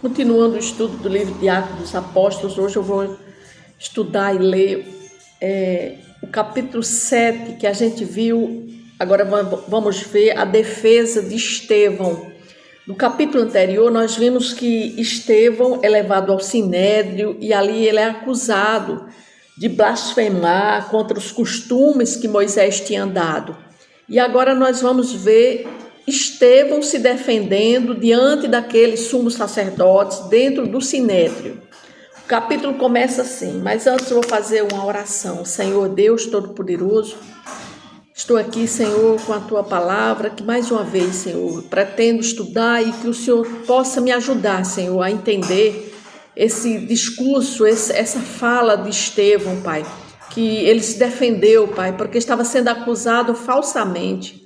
Continuando o estudo do livro de Atos dos Apóstolos, hoje eu vou estudar e ler o capítulo 7 que a gente viu. Agora vamos ver a defesa de Estevão. No capítulo anterior nós vimos que Estevão é levado ao sinédrio e ali ele é acusado de blasfemar contra os costumes que Moisés tinha dado. E agora nós vamos ver Estevão se defendendo diante daqueles sumos sacerdotes dentro do sinédrio. O capítulo começa assim, mas antes eu vou fazer uma oração. Senhor Deus Todo-Poderoso, estou aqui, Senhor, com a Tua palavra, que mais uma vez, Senhor, pretendo estudar e que o Senhor possa me ajudar, Senhor, a entender esse discurso, essa fala de Estevão, Pai, que ele se defendeu, Pai, porque estava sendo acusado falsamente.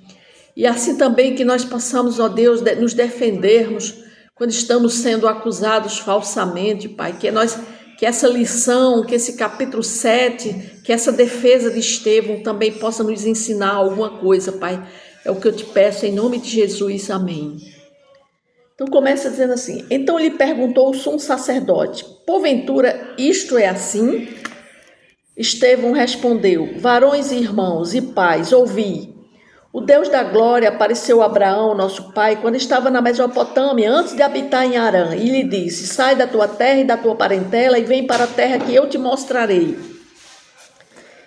E assim também que nós possamos, ó Deus, nos defendermos quando estamos sendo acusados falsamente, Pai, que essa lição, que esse capítulo 7, que essa defesa de Estevão também possa nos ensinar alguma coisa, Pai. É o que eu te peço em nome de Jesus, amém. Então começa dizendo assim: então lhe perguntou o sumo sacerdote: porventura isto é assim? Estevão respondeu: varões e irmãos e pais, ouvi. O Deus da glória apareceu a Abraão, nosso pai, quando estava na Mesopotâmia, antes de habitar em Harã, e lhe disse: sai da tua terra e da tua parentela e vem para a terra que eu te mostrarei.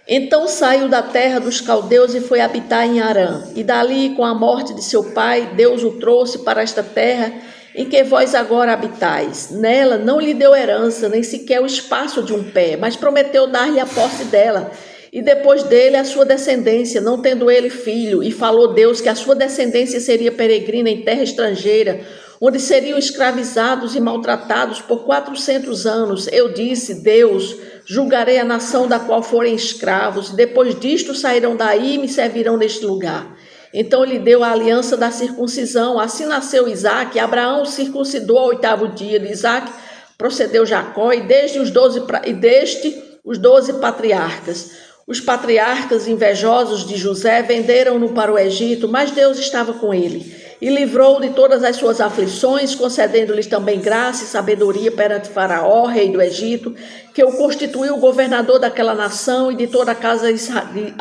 Então saiu da terra dos caldeus e foi habitar em Harã, e dali, com a morte de seu pai, Deus o trouxe para esta terra em que vós agora habitais. Nela não lhe deu herança, nem sequer o espaço de um pé, mas prometeu dar-lhe a posse dela, e depois dele a sua descendência, não tendo ele filho, e falou Deus que a sua descendência seria peregrina em terra estrangeira, onde seriam escravizados e maltratados por 400 anos. Eu disse: Deus, julgarei a nação da qual forem escravos, e depois disto sairão daí e me servirão neste lugar. Então lhe deu a aliança da circuncisão. Assim nasceu Isaque. Abraão circuncidou ao 8º dia de Isaque, procedeu Jacó, e deste os 12 patriarcas. Os patriarcas invejosos de José venderam-no para o Egito, mas Deus estava com ele e livrou-o de todas as suas aflições, concedendo-lhes também graça e sabedoria perante Faraó, rei do Egito, que o constituiu governador daquela nação e de toda a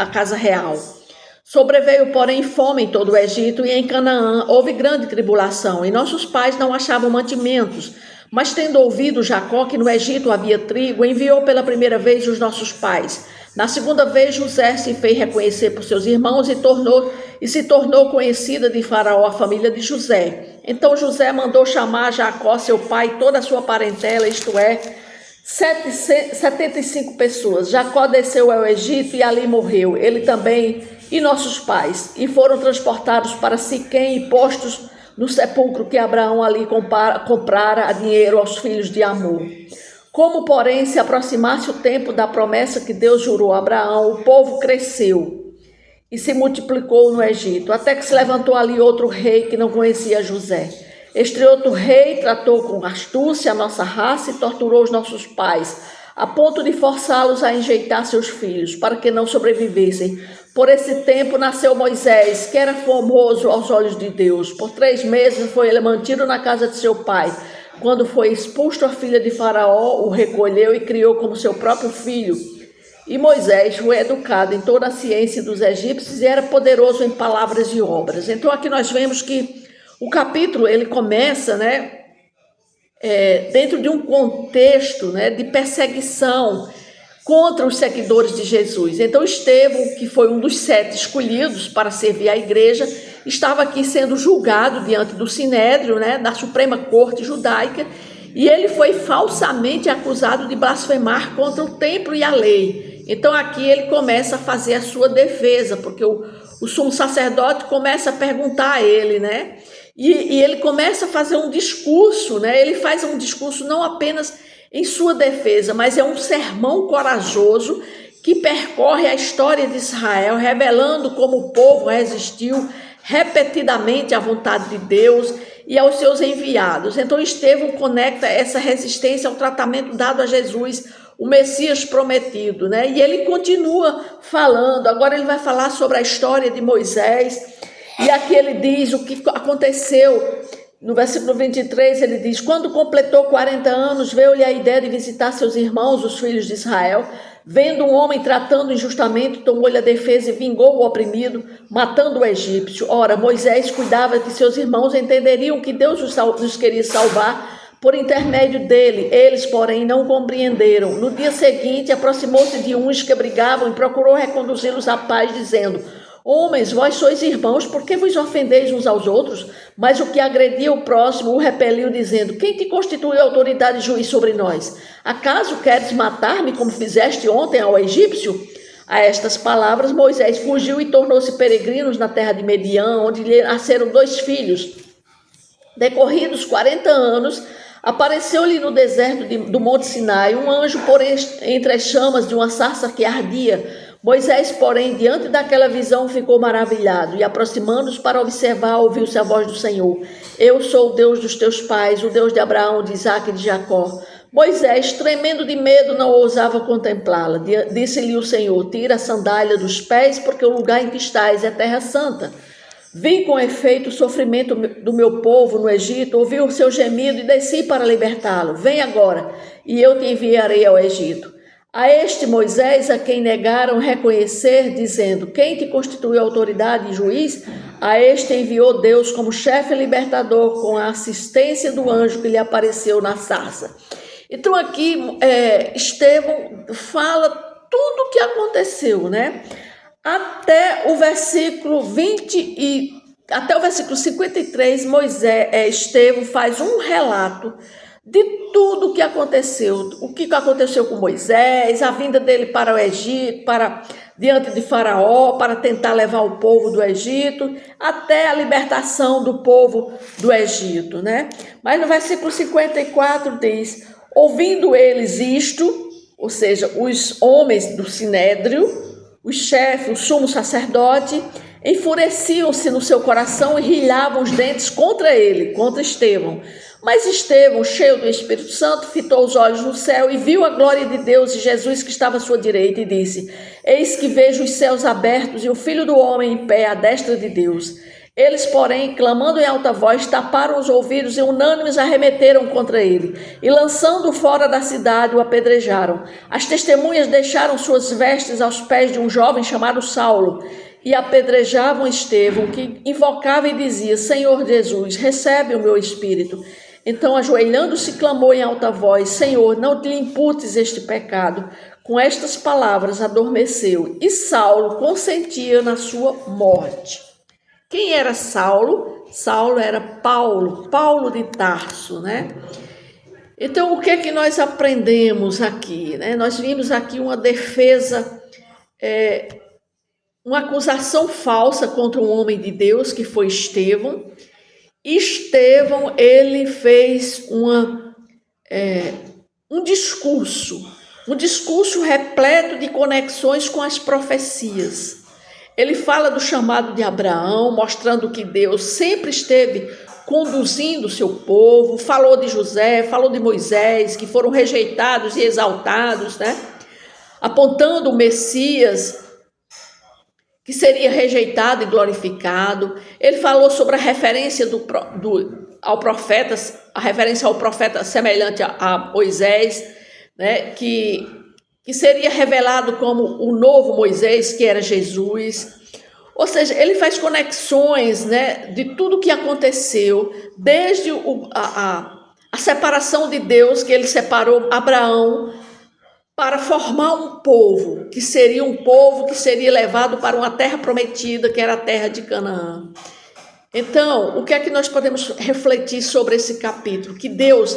casa real. Sobreveio, porém, fome em todo o Egito e em Canaã houve grande tribulação, e nossos pais não achavam mantimentos. Mas tendo ouvido Jacó que no Egito havia trigo, enviou pela primeira vez os nossos pais. Na segunda vez, José se fez reconhecer por seus irmãos e se tornou conhecida de Faraó a família de José. Então José mandou chamar Jacó, seu pai, toda a sua parentela, isto é, 75 pessoas. Jacó desceu ao Egito e ali morreu, ele também e nossos pais, e foram transportados para Siquém e postos no sepulcro que Abraão ali comprara a dinheiro aos filhos de Amor. Como, porém, se aproximasse o tempo da promessa que Deus jurou a Abraão, o povo cresceu e se multiplicou no Egito, até que se levantou ali outro rei que não conhecia José. Este outro rei tratou com astúcia a nossa raça e torturou os nossos pais, a ponto de forçá-los a enjeitar seus filhos, para que não sobrevivessem. Por esse tempo nasceu Moisés, que era formoso aos olhos de Deus. Por 3 meses foi ele mantido na casa de seu pai. Quando foi expulso, a filha de Faraó o recolheu e criou como seu próprio filho. E Moisés foi educado em toda a ciência dos egípcios e era poderoso em palavras e obras. Então aqui nós vemos que o capítulo ele começa, dentro de um contexto, de perseguição contra os seguidores de Jesus. Então Estevão, que foi um dos 7 escolhidos para servir a igreja, estava aqui sendo julgado diante do Sinédrio, da Suprema Corte Judaica, e ele foi falsamente acusado de blasfemar contra o templo e a lei. Então aqui ele começa a fazer a sua defesa, porque o sumo sacerdote começa a perguntar a ele, e ele começa a fazer um discurso, ele faz um discurso não apenas em sua defesa, mas é um sermão corajoso que percorre a história de Israel, revelando como o povo resistiu repetidamente à vontade de Deus e aos seus enviados. Então Estevão conecta essa resistência ao tratamento dado a Jesus, o Messias prometido, E ele continua falando. Agora ele vai falar sobre a história de Moisés, e aqui ele diz o que aconteceu No versículo 23 ele diz: quando completou 40 anos, veio-lhe a ideia de visitar seus irmãos, os filhos de Israel. Vendo um homem tratando injustamente, tomou-lhe a defesa e vingou o oprimido, matando o egípcio. Ora, Moisés cuidava que seus irmãos entenderiam que Deus os queria salvar por intermédio dele. Eles, porém, não compreenderam. No dia seguinte, aproximou-se de uns que brigavam e procurou reconduzi-los à paz, dizendo: homens, vós sois irmãos, por que vos ofendeis uns aos outros? Mas o que agredia o próximo o repeliu, dizendo: quem te constituiu autoridade e juiz sobre nós? Acaso queres matar-me como fizeste ontem ao egípcio? A estas palavras, Moisés fugiu e tornou-se peregrinos na terra de Mediã, onde lhe nasceram 2 filhos. Decorridos 40 anos, apareceu-lhe no deserto do Monte Sinai um anjo por entre as chamas de uma sarça que ardia. Moisés, porém, diante daquela visão, ficou maravilhado, e aproximando-se para observar, ouviu-se a voz do Senhor: eu sou o Deus dos teus pais, o Deus de Abraão, de Isaque e de Jacó. Moisés, tremendo de medo, não ousava contemplá-la. Disse-lhe o Senhor: tira a sandália dos pés, porque o lugar em que estás é terra santa. Vi com efeito o sofrimento do meu povo no Egito, ouvi o seu gemido e desci para libertá-lo. Vem agora, e eu te enviarei ao Egito. A este Moisés, a quem negaram reconhecer, dizendo: quem te constituiu autoridade e juiz? A este enviou Deus como chefe libertador, com a assistência do anjo que lhe apareceu na sarça. Então aqui Estevão fala tudo o que aconteceu, né? Até o versículo 53, Estevão faz um relato de tudo o que aconteceu. O que aconteceu com Moisés, a vinda dele para o Egito, para diante de Faraó, para tentar levar o povo do Egito, até a libertação do povo do Egito, né? Mas no versículo 54 diz: ouvindo eles isto, ou seja, os homens do Sinédrio, os chefes, o sumo sacerdote, enfureciam-se no seu coração e rilhavam os dentes contra ele, contra Estevão. Mas Estevão, cheio do Espírito Santo, fitou os olhos no céu e viu a glória de Deus e Jesus que estava à sua direita, e disse: eis que vejo os céus abertos e o Filho do Homem em pé à destra de Deus. Eles, porém, clamando em alta voz, taparam os ouvidos e unânimes arremeteram contra ele, e lançando-o fora da cidade, o apedrejaram. As testemunhas deixaram suas vestes aos pés de um jovem chamado Saulo, e apedrejavam Estevão, que invocava e dizia: Senhor Jesus, recebe o meu espírito. Então, ajoelhando-se, clamou em alta voz: Senhor, não te imputes este pecado. Com estas palavras adormeceu, e Saulo consentia na sua morte. Quem era Saulo? Saulo era Paulo de Tarso, né? Então, o que é que nós aprendemos aqui, né? Nós vimos aqui uma defesa, uma acusação falsa contra um homem de Deus, que foi Estevão. Estevão, ele fez um discurso repleto de conexões com as profecias. Ele fala do chamado de Abraão, mostrando que Deus sempre esteve conduzindo o seu povo, falou de José, falou de Moisés, que foram rejeitados e exaltados, né? Apontando o Messias, que seria rejeitado e glorificado. Ele falou sobre a referência ao profeta, a referência ao profeta semelhante a Moisés, né? Que seria revelado como o novo Moisés, que era Jesus. Ou seja, ele faz conexões, né, de tudo que aconteceu, desde a separação de Deus, que ele separou Abraão para formar um povo que seria levado para uma terra prometida, que era a terra de Canaã. Então, o que é que nós podemos refletir sobre esse capítulo? Que Deus,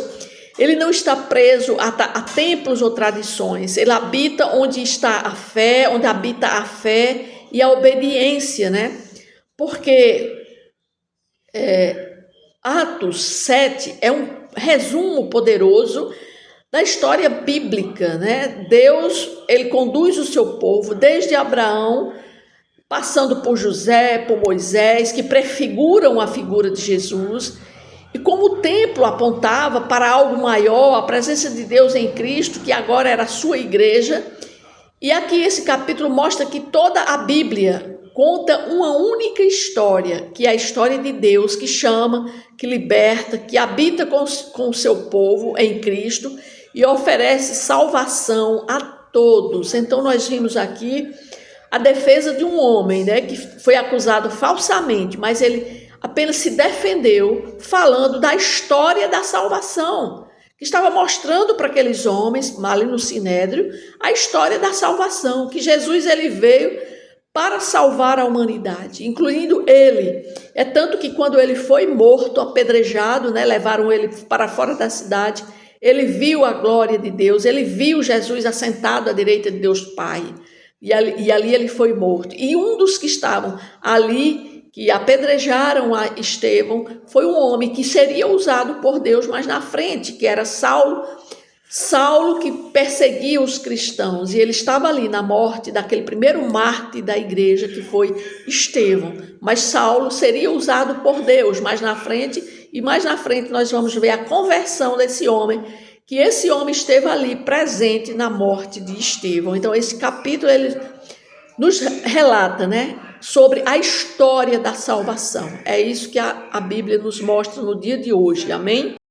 ele não está preso a templos ou tradições. Ele habita onde está a fé, onde habita a fé e a obediência, né? Porque Atos 7 é um resumo poderoso da história bíblica, né? Deus, ele conduz o seu povo desde Abraão, passando por José, por Moisés, que prefiguram a figura de Jesus. E como o templo apontava para algo maior, a presença de Deus em Cristo, que agora era a sua igreja. E aqui esse capítulo mostra que toda a Bíblia conta uma única história, que é a história de Deus, que chama, que liberta, que habita com o seu povo em Cristo e oferece salvação a todos. Então nós vimos aqui a defesa de um homem, né, que foi acusado falsamente, mas ele apenas se defendeu falando da história da salvação, que estava mostrando para aqueles homens, ali no Sinédrio, a história da salvação, que Jesus ele veio para salvar a humanidade, incluindo ele. É tanto que quando ele foi morto, apedrejado, né, levaram ele para fora da cidade, ele viu a glória de Deus, ele viu Jesus assentado à direita de Deus Pai, e ali ele foi morto. E um dos que estavam ali, que apedrejaram a Estevão, foi um homem que seria usado por Deus mais na frente, que era Saulo, que perseguia os cristãos, e ele estava ali na morte daquele primeiro mártir da igreja, que foi Estevão. Mas Saulo seria usado por Deus mais na frente, e mais na frente nós vamos ver a conversão desse homem, que esse homem esteve ali presente na morte de Estevão. Então esse capítulo ele nos relata, né, sobre a história da salvação. É isso que a Bíblia nos mostra no dia de hoje, amém?